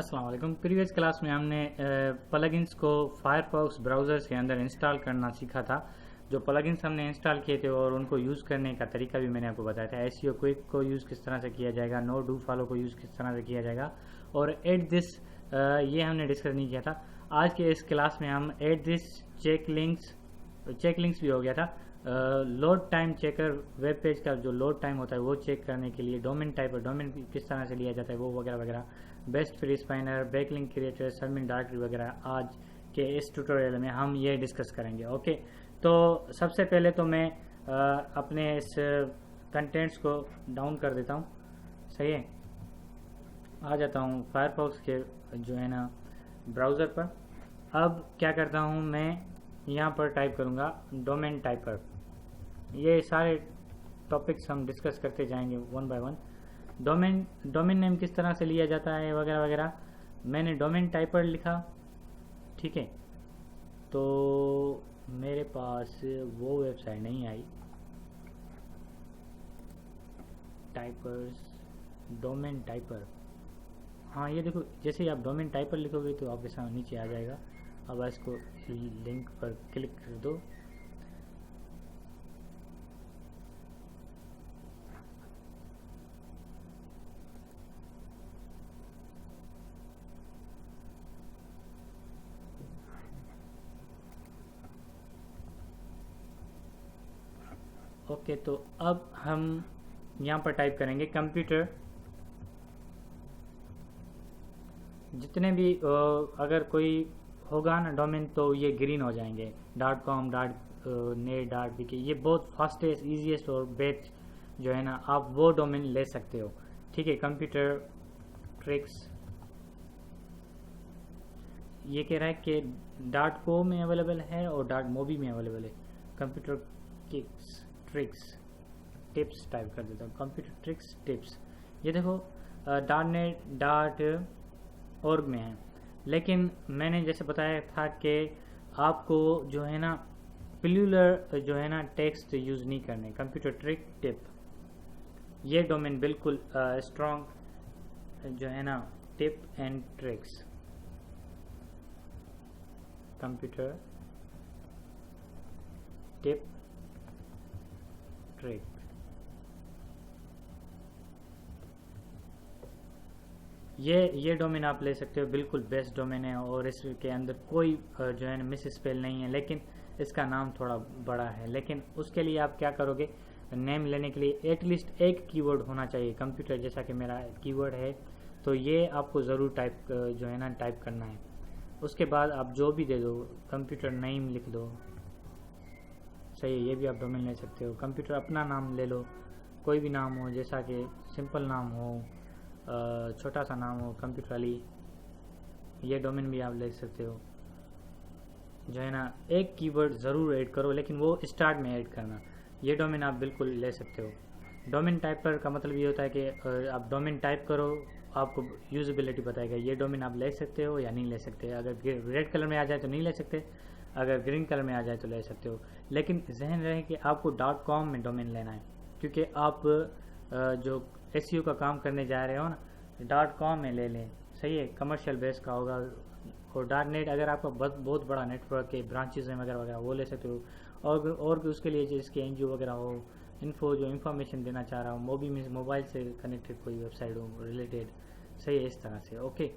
अस्सलाम वालेकुम। Previous class में हमने प्लगइन्स को फायरफॉक्स ब्राउज़र्स के अंदर इंस्टॉल करना सीखा था। जो प्लगइन्स हमने इंस्टॉल किए थे और उनको यूज़ करने का तरीका भी मैंने आपको बताया था। एसईओ क्विक को यूज़ किस तरह से किया जाएगा, नो डू फॉलो को यूज़ किस तरह से किया जाएगा और एड दिस ये हमने डिस्कस नहीं किया था। आज के इस क्लास में हम एड दिस चेक लिंक्स भी हो गया था। Load time checker, web page का जो लोड टाइम होता है वो चेक करने के लिए डोमेन टाइप और डोमेन किस तरह से लिया जाता है वो वगैरह वगैरह, best free spinner, backlink creator, submit directory वगैरह आज के इस ट्यूटोरियल में हम ये डिस्कस करेंगे। ओके, तो सबसे पहले तो मैं अपने इस कंटेंट्स को डाउन कर देता हूँ। सही है, आ जाता हूँ फायरफॉक्स के जो है ना ब्राउज़र पर। अब क्या करता हूँ, मैं यहाँ पर टाइप करूँगा डोमेन टाइपर। ये सारे टॉपिक्स हम डिस्कस करते जाएंगे one by one. Domain name किस तरह से लिया जाता है वगैरह वगैरह। मैंने डोमेन टाइपर लिखा, ठीक है। तो मेरे पास वो वेबसाइट नहीं आई, टाइपर्स डोमेन टाइपर। हाँ, ये देखो, जैसे ही आप डोमेन टाइपर लिखोगे तो आपके सामने नीचे आ जाएगा। अब इसको लिंक पर क्लिक कर दो। ओके, तो अब हम यहाँ पर टाइप करेंगे कंप्यूटर। जितने भी अगर कोई होगा ना डोमेन तो ये ग्रीन हो जाएंगे। .com, .net, .pk, ये बहुत फास्टेस्ट, ईजीएस्ट और बेस्ट जो है ना, आप वो डोमेन ले सकते हो। ठीक है, कंप्यूटर ट्रिक्स ये कह रहा है कि .co में अवेलेबल है और .mobi में अवेलेबल है। कंप्यूटर ट्रिक्स टिप्स टाइप कर देता हूँ, कंप्यूटर ट्रिक्स टिप्स। ये देखो .net .org में है, लेकिन मैंने जैसे बताया था कि आपको जो है ना प्लूरल जो है ना टेक्स्ट यूज़ नहीं करने। कंप्यूटर ट्रिक टिप, ये डोमेन बिल्कुल स्ट्रॉन्ग जो है ना, tip and tricks. Computer tip trick, ये डोमेन आप ले सकते हो, बिल्कुल बेस्ट डोमेन है और इसके अंदर कोई जो है ना मिस स्पेल नहीं है, लेकिन इसका नाम थोड़ा बड़ा है। लेकिन उसके लिए आप क्या करोगे, नेम लेने के लिए एटलीस्ट एक कीवर्ड होना चाहिए। कंप्यूटर जैसा कि मेरा कीवर्ड है, तो ये आपको ज़रूर टाइप जो है ना टाइप करना है। उसके बाद आप जो भी दे दो, कंप्यूटर नेम लिख दो, सही है, ये भी आप डोमेन ले सकते हो। कंप्यूटर अपना नाम ले लो, कोई भी नाम हो, जैसा कि सिंपल नाम हो, छोटा सा नाम हो, कंप्यूटर अली, ये डोमेन भी आप ले सकते हो। जो है ना एक कीवर्ड ज़रूर ऐड करो, लेकिन वो स्टार्ट में ऐड करना। ये डोमेन आप बिल्कुल ले सकते हो। डोमेन टाइपर का मतलब ये होता है कि आप डोमेन टाइप करो, आपको यूजेबिलिटी बताएगा ये डोमेन आप ले सकते हो या नहीं ले सकते। अगर रेड कलर में आ जाए तो नहीं ले सकते, अगर ग्रीन कलर में आ जाए तो ले सकते हो। लेकिन जहन रहे कि आपको .com में डोमेन लेना है, क्योंकि आप जो एसईओ का काम करने जा रहे हो ना, .com में ले लें। सही है, कमर्शियल बेस का होगा। और .net अगर आपका बहुत बड़ा नेटवर्क है, ब्रांचेज हैं वगैरह वगैरह, वो ले सकते हो। और उसके लिए जिसके एनजीओ वगैरह हो, जो इन्फॉर्मेशन देना चाह रहा हूँ, मोबी में मोबाइल से कनेक्टेड कोई वेबसाइट हो रिलेटेड। सही है, इस तरह से। ओके,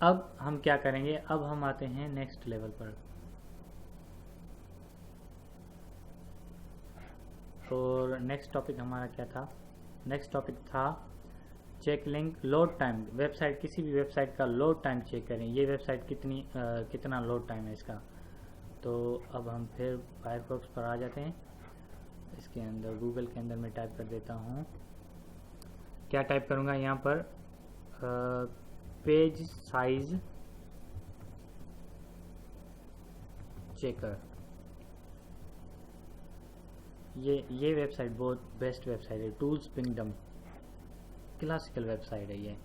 अब हम क्या करेंगे, अब हम आते हैं नेक्स्ट लेवल पर। और नेक्स्ट टॉपिक हमारा क्या था, नेक्स्ट टॉपिक था check link load time. Website, किसी भी वेबसाइट का लोड टाइम चेक करें, ये वेबसाइट कितना लोड टाइम है इसका। तो अब हम फिर फायरफॉक्स पर आ जाते हैं। इसके अंदर गूगल के अंदर मैं टाइप कर देता हूँ, क्या टाइप करूँगा यहाँ पर, पेज साइज चेकर। ये वेबसाइट बहुत बेस्ट वेबसाइट है, टूल्स किंगडम, क्लासिकल वेबसाइट है ये।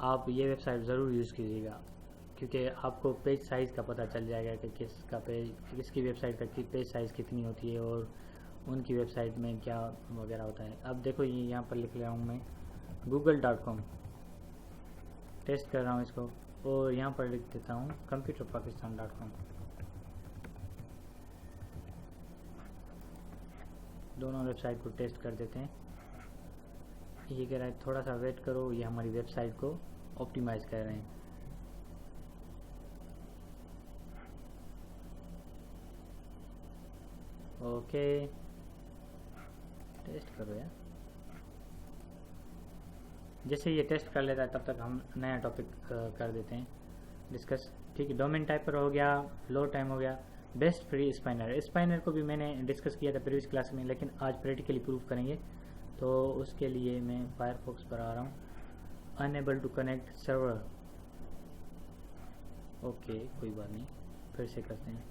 आप ये वेबसाइट ज़रूर यूज़ कीजिएगा, क्योंकि आपको पेज साइज़ का पता चल जाएगा कि किसकी वेबसाइट का पेज साइज़ कितनी होती है और उनकी वेबसाइट में क्या वगैरह होता है। अब देखो, ये यहाँ पर लिख रहा हूँ मैं google.com टेस्ट कर रहा हूँ इसको, और यहाँ पर लिख देता हूँ computerpakistan.com। दोनों वेबसाइट को टेस्ट कर देते हैं। ये कह रहा है थोड़ा सा वेट करो, ये हमारी वेबसाइट को ऑप्टिमाइज कर रहे हैं। ओके, टेस्ट करो यार। जैसे ये टेस्ट कर लेता है तब तक हम नया टॉपिक कर देते हैं डिस्कस। ठीक है, डोमेन टाइपर हो गया, लोड टाइम हो गया, बेस्ट फ्री स्पाइनर। स्पाइनर को भी मैंने डिस्कस किया था प्रीवियस क्लास में, लेकिन आज प्रैक्टिकली प्रूव करेंगे। तो उसके लिए मैं फायरफॉक्स पर आ रहा हूँ। Unable to connect server. Okay, कोई बात नहीं, फिर से करते हैं।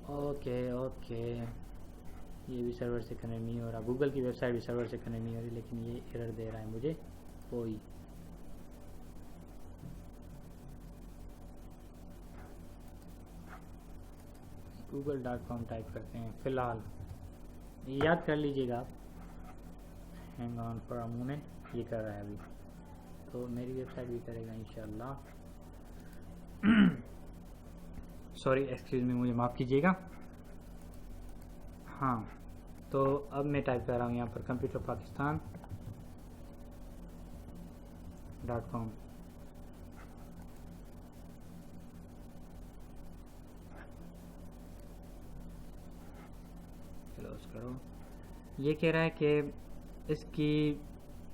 ओके, ये भी सर्वर से कनेक्ट नहीं हो रहा। गूगल की वेबसाइट भी सर्वर से कनेक्ट नहीं हो रही, लेकिन ये एरर दे रहा है मुझे कोई। google.com टाइप करते हैं फिलहाल। याद कर लीजिएगा आप, hang on for a moment. ये कर रहा है अभी, तो मेरी वेबसाइट भी करेगा इंशाल्लाह। सॉरी, एक्सक्यूज मी, मुझे माफ़ कीजिएगा। हाँ, तो अब मैं टाइप कर रहा हूँ यहाँ पर computerpakistan.com। क्लोज करो। ये कह रहा है कि इसकी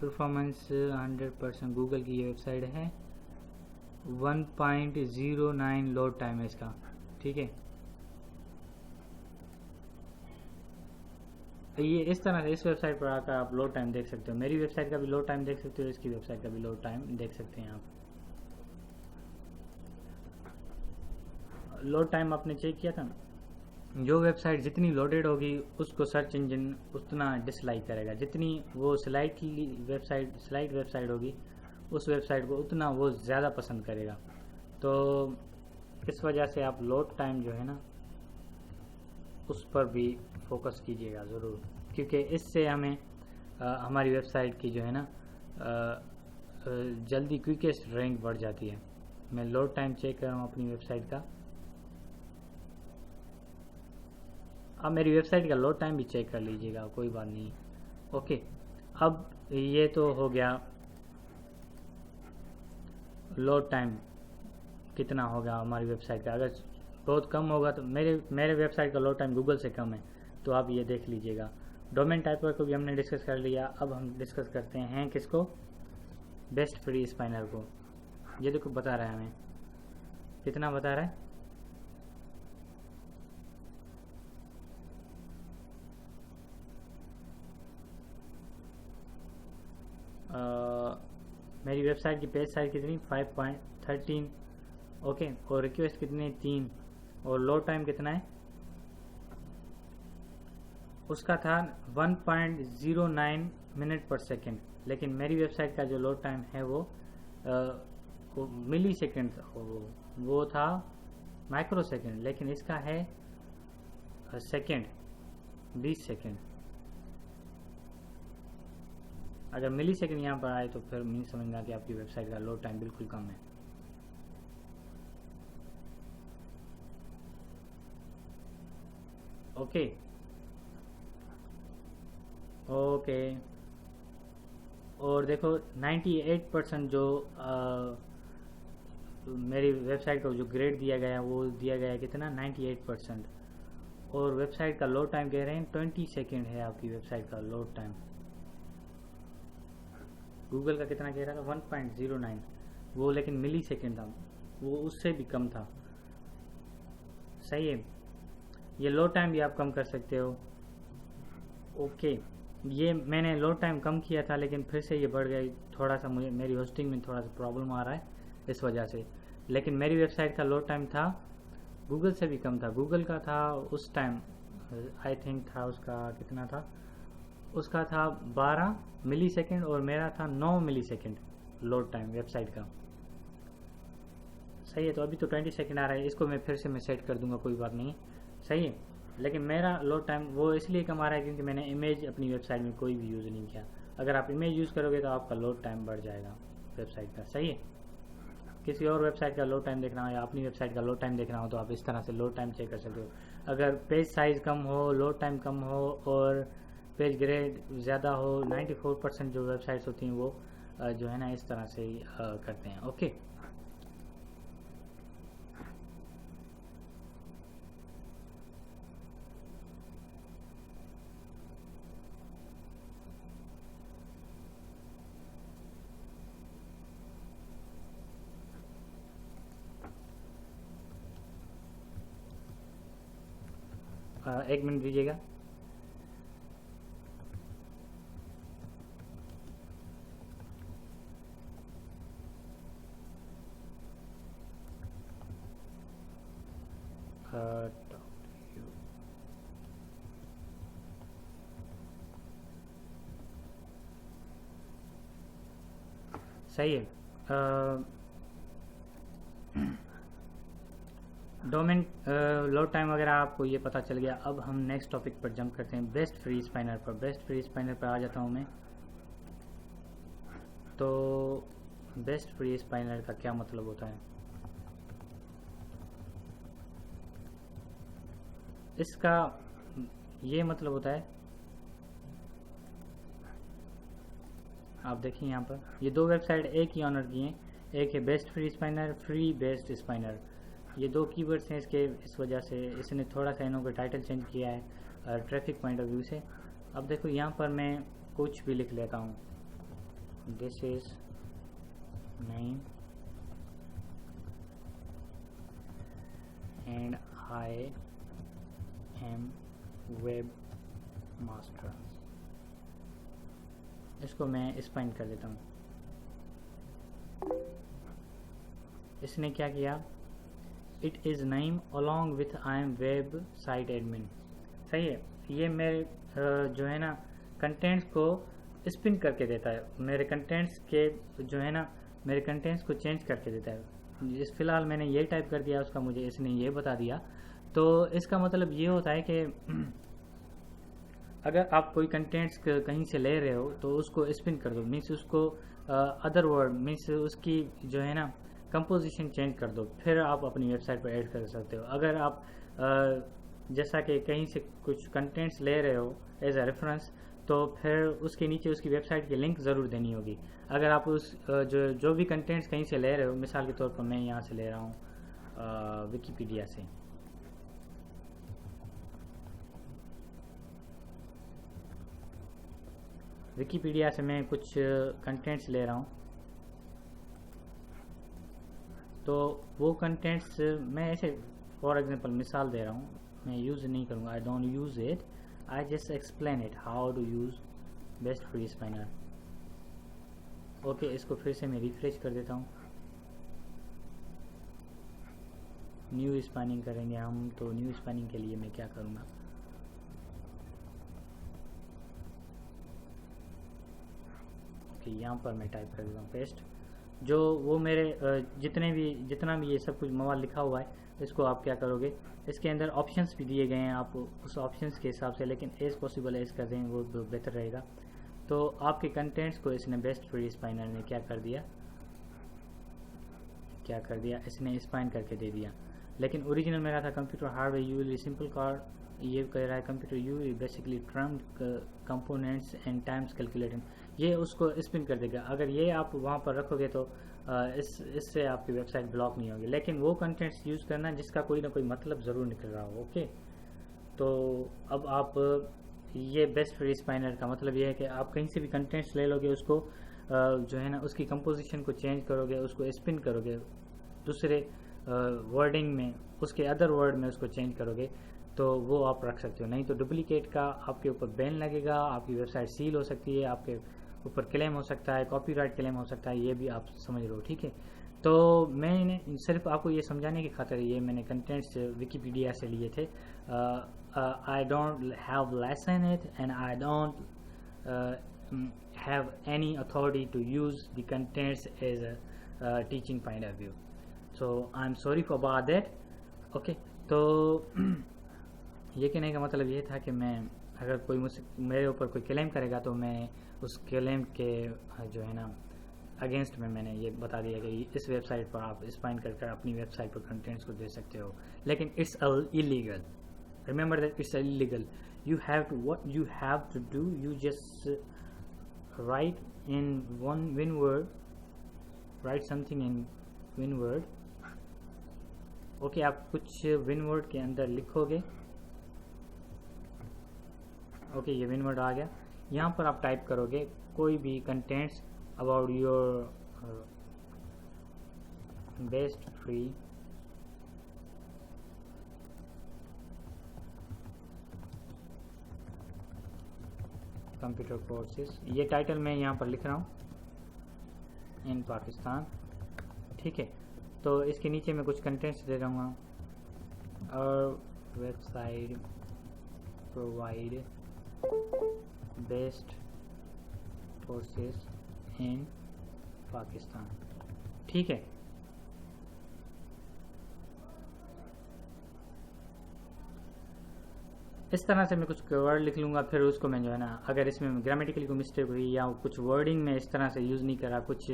परफॉर्मेंस 100%, गूगल की ये वेबसाइट है, 1.09 लोड टाइम है इसका। ठीक है, ये इस तरह से इस वेबसाइट पर आकर आप लोड टाइम देख सकते हो। मेरी वेबसाइट का भी लोड टाइम देख सकते हो, इसकी वेबसाइट का भी लोड टाइम देख सकते हैं आप। लोड टाइम आपने चेक किया था, जो वेबसाइट जितनी लोडेड होगी उसको सर्च इंजन उतना डिसलाइक करेगा। जितनी वो स्लाइड वेबसाइट होगी उस वेबसाइट को उतना वो ज़्यादा पसंद करेगा। तो इस वजह से आप लोड टाइम जो है ना उस पर भी फोकस कीजिएगा ज़रूर, क्योंकि इससे हमें हमारी वेबसाइट की जो है ना जल्दी क्विकेस्ट रैंक बढ़ जाती है। मैं लोड टाइम चेक कर रहा हूँ अपनी वेबसाइट का। अब मेरी वेबसाइट का लोड टाइम भी चेक कर लीजिएगा, कोई बात नहीं। ओके, अब ये तो हो गया लोड टाइम कितना होगा हमारी वेबसाइट का। अगर बहुत कम होगा तो मेरे वेबसाइट का लोड टाइम गूगल से कम है, तो आप ये देख लीजिएगा। डोमेन टाइपर को भी हमने डिस्कस कर लिया। अब हम डिस्कस करते हैं किसको, बेस्ट फ्री स्पाइनर को। ये देखो बता रहा है हमें, कितना बता रहा है, मेरी वेबसाइट की पेज साइज कितनी 5.13। ओके, और रिक्वेस्ट कितनी 3, और लोड टाइम कितना है उसका था 1.09 मिनट पर सेकेंड। लेकिन मेरी वेबसाइट का जो लोड टाइम है वो मिली सेकेंड, वो था माइक्रो सेकेंड, लेकिन इसका है सेकेंड, 20 सेकेंड। अगर मिली सेकेंड यहाँ पर आए तो फिर मैं समझना कि आपकी वेबसाइट का लोड टाइम बिल्कुल कम है। ओके, और देखो 98% जो मेरी वेबसाइट को जो ग्रेड दिया गया वो दिया गया कितना 98%। और वेबसाइट का लोड टाइम कह रहे हैं 20 सेकेंड है आपकी वेबसाइट का लोड टाइम। गूगल का कितना कह रहा था 1.09, वो लेकिन मिली सेकेंड था, वो उससे भी कम था। सही है, ये लोड टाइम भी आप कम कर सकते हो। ओके, ये मैंने लोड टाइम कम किया था, लेकिन फिर से ये बढ़ गई थोड़ा सा। मुझे मेरी होस्टिंग में थोड़ा सा प्रॉब्लम आ रहा है इस वजह से। लेकिन मेरी वेबसाइट का लोड टाइम था गूगल से भी कम था। गूगल का था उस टाइम आई थिंक था उसका कितना था, उसका था 12 मिली सेकेंड और मेरा था 9 मिली सेकेंड लोड टाइम वेबसाइट का। सही है, तो अभी तो 20 सेकेंड आ रहा है, इसको मैं फिर से सेट कर दूंगा, कोई बात नहीं। सही है, लेकिन मेरा लोड टाइम वो इसलिए कम आ रहा है क्योंकि मैंने इमेज अपनी वेबसाइट में कोई भी यूज़ नहीं किया। अगर आप इमेज यूज़ करोगे तो आपका लोड टाइम बढ़ जाएगा वेबसाइट का। सही है। किसी और वेबसाइट का लोड टाइम देखना हो या अपनी वेबसाइट का लोड टाइम देखना हो तो आप इस तरह से लोड टाइम चेक कर सकते हो। अगर पेज साइज़ कम हो, लोड टाइम कम हो और पेज ग्रेड ज़्यादा हो, 94% जो वेबसाइट्स होती हैं वो जो है ना इस तरह से ही करते हैं। ओके, एक मिनट दीजिएगा। सही है। डोमेन लोड टाइम वगैरह आपको ये पता चल गया। अब हम नेक्स्ट टॉपिक पर जंप करते हैं, बेस्ट फ्री स्पाइनर पर। बेस्ट फ्री स्पाइनर पर आ जाता हूँ मैं। तो बेस्ट फ्री स्पाइनर का क्या मतलब होता है? इसका ये मतलब होता है, आप देखिए यहाँ पर ये दो वेबसाइट एक ही ऑनर की हैं। एक है बेस्ट फ्री स्पाइनर, फ्री बेस्ट स्पाइनर। ये दो कीवर्ड्स हैं इसके, इस वजह से इसने थोड़ा सा इन्हों का टाइटल चेंज किया है ट्रैफिक पॉइंट ऑफ व्यू से। अब देखो यहाँ पर मैं कुछ भी लिख लेता हूँ, this is name and I am web master. इसको मैं स्पाइन कर देता हूँ। इसने क्या किया, it is name along with I am web site admin. सही है। ये मेरे जो है ना कंटेंट्स को स्पिन करके देता है, मेरे कंटेंट्स के जो है ना मेरे कंटेंट्स को चेंज करके देता है। इस फिलहाल मैंने ये टाइप कर दिया, उसका मुझे इसने ये बता दिया। तो इसका मतलब ये होता है कि अगर आप कोई कंटेंट्स कहीं से ले रहे हो तो उसको स्पिन कर दो, मीन्स उसको अदर वर्ड मीन्स उसकी जो है ना कंपोजिशन चेंज कर दो, फिर आप अपनी वेबसाइट पर ऐड कर सकते हो। अगर आप जैसा कि कहीं से कुछ कंटेंट्स ले रहे हो एज अ रेफरेंस, तो फिर उसके नीचे उसकी वेबसाइट की लिंक ज़रूर देनी होगी। अगर आप उस जो भी कंटेंट्स कहीं से ले रहे हो, मिसाल के तौर पर मैं यहाँ से ले रहा हूँ विकीपीडिया से, विकीपीडिया से मैं कुछ कंटेंट्स ले रहा हूँ, तो वो कंटेंट्स मैं ऐसे फॉर एग्जांपल मिसाल दे रहा हूँ, मैं यूज़ नहीं करूँगा, I don't use it, I just explain it how to use best free spinner. Okay, इसको फिर से मैं रिफ्रेश कर देता हूँ। न्यू स्पाइनिंग करेंगे हम, तो न्यू स्पाइनिंग के लिए मैं क्या करूँगा, ओके यहाँ पर मैं टाइप कर देता हूँ पेस्ट। जो वो मेरे जितना भी ये सब कुछ मवाद लिखा हुआ है, इसको आप क्या करोगे, इसके अंदर ऑप्शंस भी दिए गए हैं, आप उस ऑप्शंस के हिसाब से, लेकिन एज पॉसिबल एज कर दें वो बेहतर रहेगा। तो आपके कंटेंट्स को इसने बेस्ट फ्री स्पाइनर ने क्या कर दिया, इसने स्पाइन करके दे दिया। लेकिन ओरिजिनल मेरा था computer hardware usually simple card, ये कह रहा है computer you basically term components and times calculating, ये उसको स्पिन कर देगा। अगर ये आप वहाँ पर रखोगे तो इससे आपकी वेबसाइट ब्लॉक नहीं होगी। लेकिन वो कंटेंट्स यूज़ करना जिसका कोई ना कोई मतलब ज़रूर निकल रहा हो। ओके, तो अब आप ये बेस्ट फ्री स्पाइनर का मतलब ये है कि आप कहीं से भी कंटेंट्स ले लोगे, उसको जो है ना उसकी कंपोजिशन को चेंज करोगे, उसको स्पिन करोगे दूसरे वर्डिंग में, उसके अदर वर्ड में उसको चेंज करोगे, तो वो आप रख सकते हो। नहीं तो डुप्लीकेट का आपके ऊपर बैन लगेगा, आपकी वेबसाइट सील हो सकती है, आपके ऊपर क्लेम हो सकता है, कॉपीराइट क्लेम हो सकता है, ये भी आप समझ लो। ठीक है, तो मैंने सिर्फ आपको ये समझाने की खातिर ये मैंने कंटेंट्स विकीपीडिया से लिए थे। I don't have lesson it and I don't have any authority to use the contents as a teaching point of view, so I'm sorry for about that. Okay, तो ये कहने का मतलब ये था कि मैं अगर कोई मुझसे मेरे ऊपर कोई क्लेम करेगा तो मैं उस क्लेम के जो है ना अगेंस्ट में मैंने ये बता दिया कि इस वेबसाइट पर आप स्पाइन कर अपनी वेबसाइट पर कंटेंट्स को दे सकते हो, लेकिन it's illegal. Remember that it's illegal. You have to, what you have to do, you just write in one word, write something in one word. Okay आप कुछ विन वर्ड के अंदर लिखोगे. ओके ये विन वर्ड आ गया. यहाँ पर आप टाइप करोगे कोई भी contents about your best free computer courses. ये टाइटल मैं यहाँ पर लिख रहा हूँ इन पाकिस्तान. ठीक है, तो इसके नीचे मैं कुछ कंटेंट्स दे दूँगा. और website provide best courses in Pakistan. ठीक है, इस तरह से मैं कुछ वर्ड लिख लूँगा. फिर उसको मैं जो है ना, अगर इसमें ग्रामेटिकली कोई मिस्टेक हुई या कुछ वर्डिंग में इस तरह से यूज़ नहीं करा, कुछ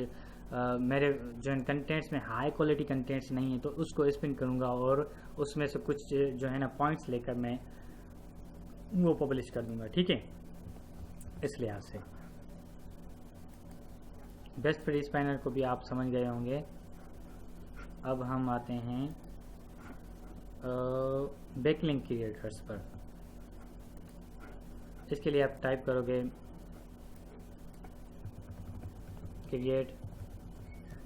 मेरे जो है कंटेंट्स में हाई क्वालिटी कंटेंट्स नहीं है, तो उसको स्पिन करूँगा और उसमें से कुछ जो है ना पॉइंट्स लेकर मैं वो पब्लिश कर दूँगा. ठीक है, इस लिहाज से बेस्ट फ्री स्पाइनर को भी आप समझ गए होंगे. अब हम आते हैं बैकलिंक क्रिएटर्स पर. इसके लिए आप टाइप करोगे क्रिएट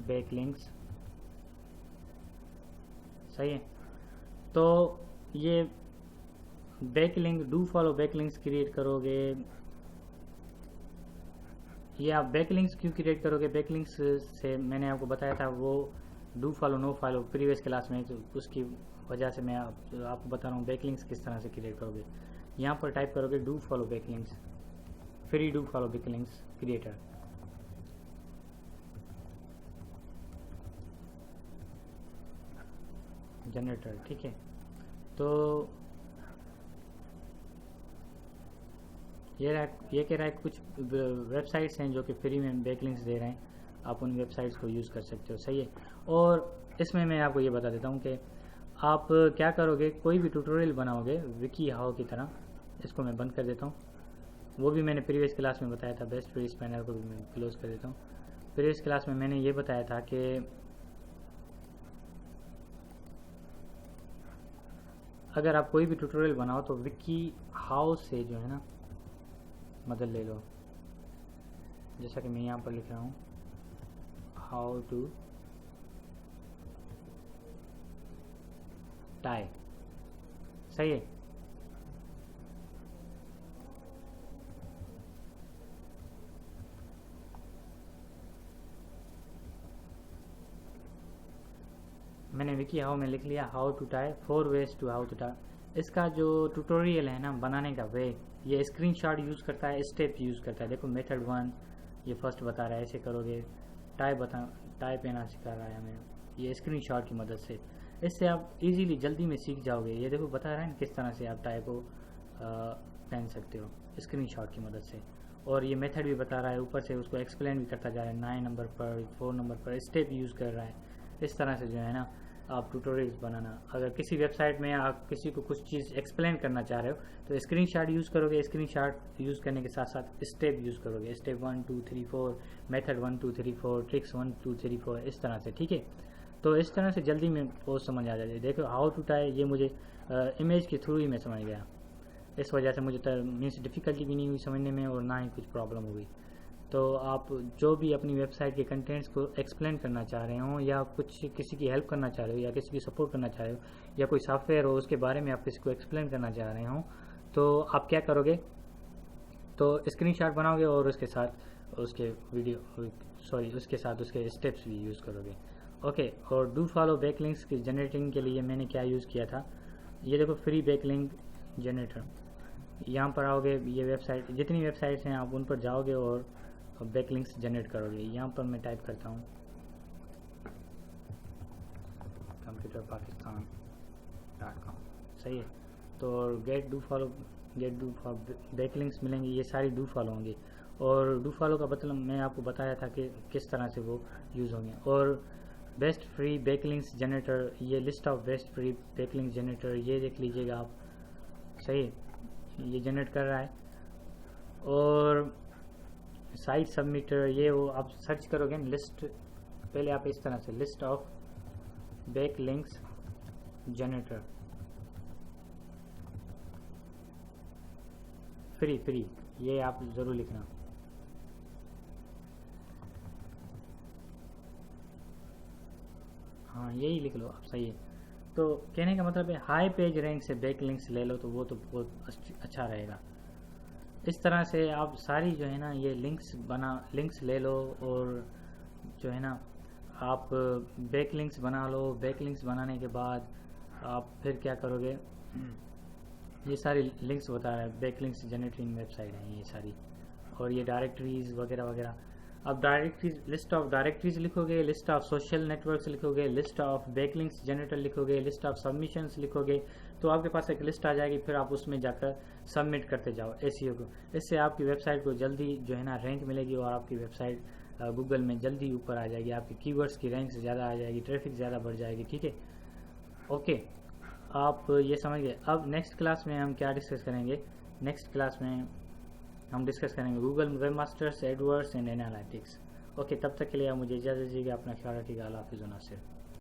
बैकलिंक्स. सही है, तो ये backlink do follow backlinks create करोगे. ये आप बैकलिंक्स क्यों क्रिएट करोगे? बैकलिंक्स से मैंने आपको बताया था वो do follow no follow previous class में, तो उसकी वजह से मैं आपको बता रहा हूँ बैकलिंक्स किस तरह से क्रिएट करोगे. यहाँ पर टाइप करोगे do follow backlinks, free do follow backlinks creator. Generator. ठीक है, तो ये कह रहा है कुछ वेबसाइट्स हैं जो कि फ्री में बैकलिंक्स दे रहे हैं, आप उन वेबसाइट्स को यूज़ कर सकते हो. सही है, और इसमें मैं आपको ये बता देता हूँ कि आप क्या करोगे, कोई भी ट्यूटोरियल बनाओगे विकी हाउ की तरह. इसको मैं बंद कर देता हूँ, वो भी मैंने प्रीवियस क्लास में बताया था. बेस्ट फ्री स्पाइनर को भी मैं क्लोज कर देता हूँ. प्रीवियस क्लास में मैंने ये बताया था कि अगर आप कोई भी ट्यूटोरियल बनाओ तो विकी हाउ से जो है ना मदद ले लो. जैसा कि मैं यहाँ पर लिख रहा हूँ हाउ टू टाई. सही है, मैंने विकी हाउ में लिख लिया how to tie 4 ways to how to tie. इसका जो ट्यूटोरियल है ना बनाने का वे, ये स्क्रीनशॉट यूज़ करता है, स्टेप यूज़ करता है. देखो मेथड 1 ये फर्स्ट बता रहा है ऐसे करोगे. टाई पहना सिखा रहा है हमें ये स्क्रीनशॉट की मदद से. इससे आप इजीली जल्दी में सीख जाओगे. ये देखो बता रहा है किस तरह से आप टाई को पहन सकते हो स्क्रीनशॉट की मदद से. और ये मेथड भी बता रहा है, ऊपर से उसको एक्सप्लेन भी करता जा रहा है. 9 नंबर पर 4 नंबर पर स्टेप यूज़ कर रहा है. इस तरह से जो है ना आप ट्यूटोरियल्स बनाना. अगर किसी वेबसाइट में आप किसी को कुछ चीज़ एक्सप्लेन करना चाह रहे हो तो स्क्रीनशॉट यूज़ करोगे. स्क्रीनशॉट यूज़ करने के साथ साथ स्टेप यूज़ करोगे. स्टेप 1 2 3 4, मेथड 1 2 3 4, ट्रिक्स 1 2 3 4, इस तरह से. ठीक है, तो इस तरह से जल्दी में वो समझ आ जाती है. देखो हाउ टू टाई ये मुझे इमेज के थ्रू ही मैं समझ गया. इस वजह से मुझे मीन्स डिफ़िकल्टी भी नहीं हुई समझने में और ना ही कुछ प्रॉब्लम हुई. तो आप जो भी अपनी वेबसाइट के कंटेंट्स को एक्सप्लेन करना चाह रहे हो या कुछ किसी की हेल्प करना चाह रहे हो या किसी की सपोर्ट करना चाह रहे हो या कोई सॉफ्टवेयर हो उसके बारे में आप किसी को एक्सप्लेन करना चाह रहे हो, तो आप क्या करोगे, तो स्क्रीनशॉट बनाओगे और उसके साथ उसके उसके साथ उसके स्टेप्स भी यूज़ करोगे. ओके, और डू फॉलो बैकलिंक्स की जनरेटिंग के लिए मैंने क्या यूज़ किया था, ये देखो फ्री बैकलिंक जनरेटर. यहाँ पर आओगे, ये वेबसाइट जितनी वेबसाइट्स हैं आप उन पर जाओगे और बैकलिंक्स जनरेट करोगे. यहाँ पर मैं टाइप करता हूँ computerpakistan.com. सही है, तो गेट डू फॉलो बैकलिंक्स मिलेंगे, ये सारी डू फॉलो होंगी। और डू फॉलो का मतलब मैं आपको बताया था कि किस तरह से वो यूज़ होंगे। और बेस्ट फ्री बैकलिंक्स जनरेटर, ये list of best free backlinks generator, ये देख लीजिएगा आप, सही ये जनरेट कर रहा है। और साइट सबमिटर, ये वो आप सर्च करोगे लिस्ट, पहले आप इस तरह से list of backlinks generator free, ये आप ज़रूर लिखना। हाँ यही लिख लो आप, सही है। तो कहने का मतलब है हाई पेज रैंक से बैकलिंक्स ले लो तो वो तो बहुत अच्छा रहेगा। इस तरह से आप सारी जो है ना ये लिंक्स ले लो, और जो है ना आप बैकलिंक्स बना लो। बैकलिंक्स बनाने के बाद आप फिर क्या करोगे, ये सारी लिंक्स बता रहा है, बैकलिंक्स जनरेटिंग वेबसाइट है ये सारी, और ये डायरेक्टरीज वगैरह वगैरह। अब डायरेक्टरीज, लिस्ट ऑफ डायरेक्टरीज लिखोगे, लिस्ट ऑफ सोशल नेटवर्क्स लिखोगे, लिस्ट ऑफ बैकलिंक्स जनरेटर लिखोगे, लिस्ट ऑफ सबमिशंस लिखोगे, तो आपके पास एक लिस्ट आ जाएगी। फिर आप उसमें जाकर सबमिट करते जाओ एसईओ को। इससे आपकी वेबसाइट को जल्दी जो है ना रैंक मिलेगी, और आपकी वेबसाइट गूगल में जल्दी ऊपर आ जाएगी, आपकी कीवर्ड्स की रैंक ज़्यादा आ जाएगी, ट्रैफिक ज़्यादा बढ़ जाएगी। ठीक है, ओके, आप ये समझ गए। अब नेक्स्ट क्लास में हम क्या डिस्कस करेंगे, नेक्स्ट क्लास में हम डिस्कस करेंगे Google webmasters, AdWords and analytics. Okay, तब तक के लिए आप मुझे इजाज़त दीजिएगा, अपना ख्याल रखिएगा। अल्लाह हाफ़िज़।